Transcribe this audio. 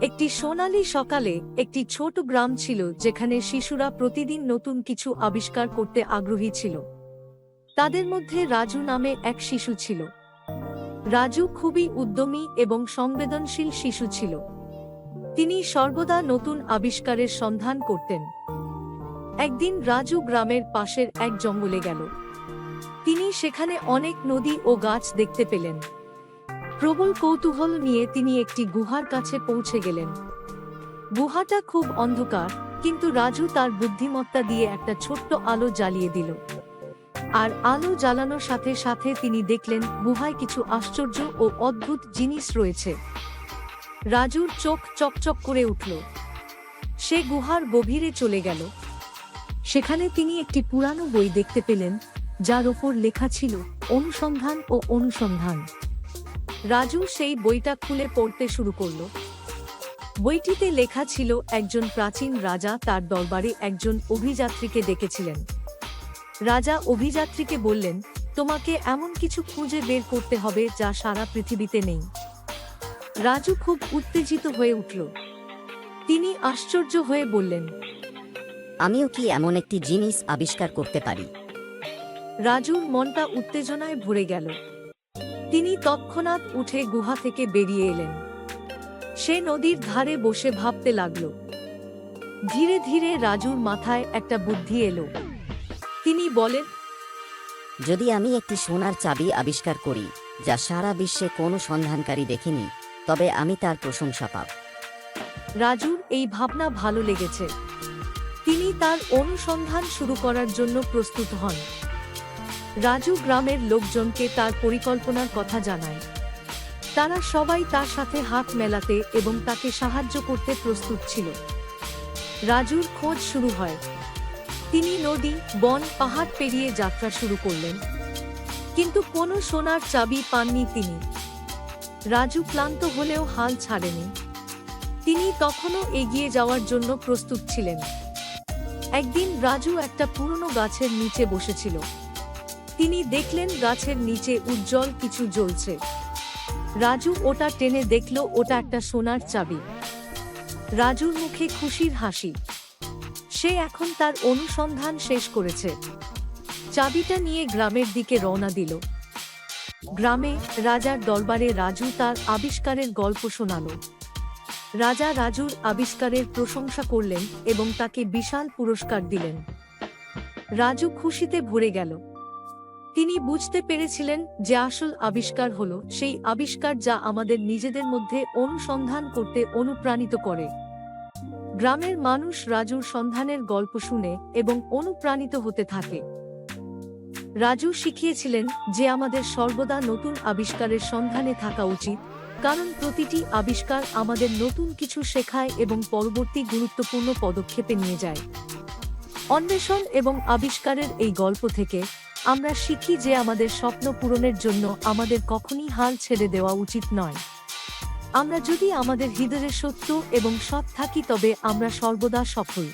একটি সোনালী সকালে একটি ছোট গ্রাম ছিল যেখানে শিশুরা প্রতিদিন নতুন কিছু আবিষ্কার করতে আগ্রহী ছিল। তাদের মধ্যে রাজু নামে এক শিশু ছিল। রাজু খুবই উদ্যমী এবং সংবেদনশীল শিশু ছিল। তিনি সর্বদা নতুন আবিষ্কারের সন্ধান করতেন। একদিন রাজু গ্রামের পাশের এক জঙ্গলে গেল। তিনি সেখানে অনেক নদী ও গাছ দেখতে পেলেন। প্রবল কৌতূহল নিয়ে তিনি একটি গুহার কাছে পৌঁছে গেলেন। গুহাটা খুব অন্ধকার, কিন্তু রাজু তার বুদ্ধিমত্তা দিয়ে একটা ছোট্ট আলো জ্বালিয়ে দিল। আর আলো জ্বালানোর সাথে সাথে তিনি দেখলেন গুহায় কিছু আশ্চর্য ও অদ্ভুত জিনিস রয়েছে। রাজুর চোখ চকচক করে উঠল। সে গুহার গভীরে চলে গেল। সেখানে তিনি একটি পুরানো বই দেখতে পেলেন, যার ওপর লেখা ছিল অনুসন্ধান ও অনুসন্ধান। রাজু সেই বইটা খুলে পড়তে শুরু করল। বইটিতে লেখা ছিল একজন প্রাচীন রাজা তার দরবারে একজন অভিযাত্রীকে ডেকেছিলেন। রাজা অভিযাত্রীকে বললেন, তোমাকে এমন কিছু খুঁজে বের করতে হবে যা সারা পৃথিবীতে নেই। রাজু খুব উত্তেজিত হয়ে উঠল। তিনি আশ্চর্য হয়ে বললেন, আমিও কি এমন একটি জিনিস আবিষ্কার করতে পারি? রাজুর মনটা উত্তেজনায় ভরে গেল। তিনি তৎক্ষণাৎ উঠে গুহা থেকে বেরিয়ে এলেন। সে নদীর ধারে বসে ভাবতে লাগল। ধীরে ধীরে রাজুর মাথায় একটা বুদ্ধি এলো। তিনি বলেন, যদি আমি একটি সোনার চাবি আবিষ্কার করি যা সারা বিশ্বে কোনো সন্ধানকারী দেখেনি, তবে আমি তার প্রশংসা পাব। রাজুর এই ভাবনা ভালো লেগেছে। তিনি তার অনুসন্ধান শুরু করার জন্য প্রস্তুত হন। রাজু গ্রামের লোকজনকে তার পরিকল্পনার কথা জানায়। তারা সবাই তার সাথে হাত মেলাতে এবং তাকে সাহায্য করতে প্রস্তুত ছিল। রাজুর খোঁজ শুরু হয়। তিনি নদী, বন, পাহাড় পেরিয়ে যাত্রা শুরু করলেন, কিন্তু কোনো সোনার চাবি পাননি তিনি। রাজু ক্লান্ত হলেও হাল ছাড়েনি। তিনি তখনও এগিয়ে যাওয়ার জন্য প্রস্তুত ছিলেন। একদিন রাজু একটা পুরনো গাছের নিচে বসেছিল। তিনি দেখলেন গাছের নিচে উজ্জ্বল কিছু জ্বলছে। রাজু ওটা টেনে দেখল ওটা একটা সোনার চাবি। রাজুর মুখে খুশির হাসি। সে এখন তার অনুসন্ধান শেষ করেছে। চাবিটা নিয়ে গ্রামের দিকে রওনা দিল। গ্রামে রাজার দরবারে রাজু তার আবিষ্কারের গল্প শোনাল। রাজা রাজুর আবিষ্কারের প্রশংসা করলেন এবং তাকে বিশাল পুরস্কার দিলেন। রাজু খুশিতে ভরে গেল। তিনি বুঝতে পেরেছিলেন যে আসল আবিষ্কার হলো সেই আবিষ্কার যা আমাদের নিজেদের মধ্যে অনুসন্ধান করতে অনুপ্রাণিত করে। গ্রামের মানুষ রাজুর সন্ধানের গল্প শুনে এবং অনুপ্রাণিত হতে থাকে। রাজু শিখিয়েছিলেন যে আমাদের সর্বদা নতুন আবিষ্কারের সন্ধানে থাকা উচিত, কারণ প্রতিটি আবিষ্কার আমাদের নতুন কিছু শেখায় এবং পরবর্তী গুরুত্বপূর্ণ পদক্ষেপে নিয়ে যায়। অন্বেষণ এবং আবিষ্কারের এই গল্প থেকে আমরা শিখি যে আমাদের স্বপ্ন পূরণের জন্য আমাদের কখনই হাল ছেড়ে দেওয়া উচিত নয়। আমরা যদি আমাদের হৃদয়ে সত্য এবং সৎ থাকি তবে আমরা সর্বদা সফল।